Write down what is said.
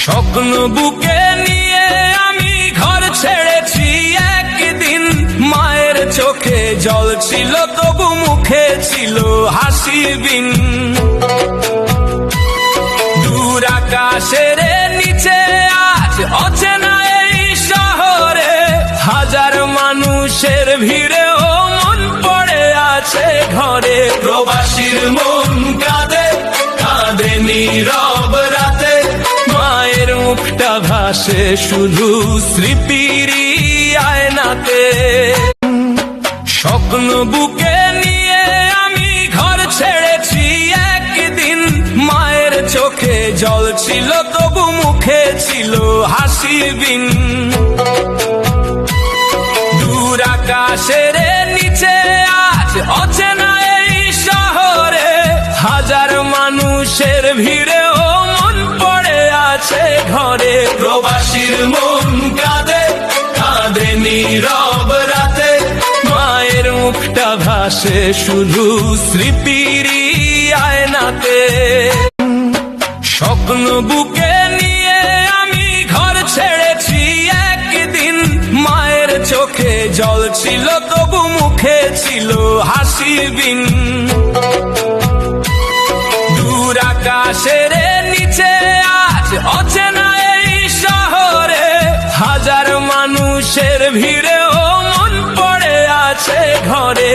স্বপ্ন বুকে নিয়ে আমি ঘর ছেড়েছি একদিন, মায়ের চোখে জল ছিল তবু মুখে ছিল হাসি বিন। দূর আকাশের নিচে আজ অচেনা এই শহরে, হাজার মানুষের ভিড়েও মন পড়ে আছে ঘরে। প্রবাসীর মন কাঁদে কাঁদে নীরব রাতে, মায়ের মুখটা ভাসে শুধু স্মৃতিরই আয়নাতে। স্বপ্ন বুকে নিয়ে আমি ঘর ছেড়েছি একদিন, মায়ের চোখে জল ছিল তবু মুখে ছিল হাসি বিন। দূর আকাশের নিচে আজ অচেনা এই শহরে, হাজার মানুষের ভিড়েও মন পড়ে আছে ঘরে। প্রবাসীর মন কাঁদে কাঁদে নীরব রাতে, মায়ের মুখটা ভাসে শুধু স্মৃতিরই আয়নাতে। স্বপ্ন বুকে নিয়ে আমি ঘর ছেড়েছি একদিন, মায়ের চোখে জল ছিল তবু মুখে ছিল হাসি বিন। দূর আকাশের নিচে আজ অচেনা এই শহরে, হাজার মানুষের ভিড়েও মন পড়ে আছে ঘরে।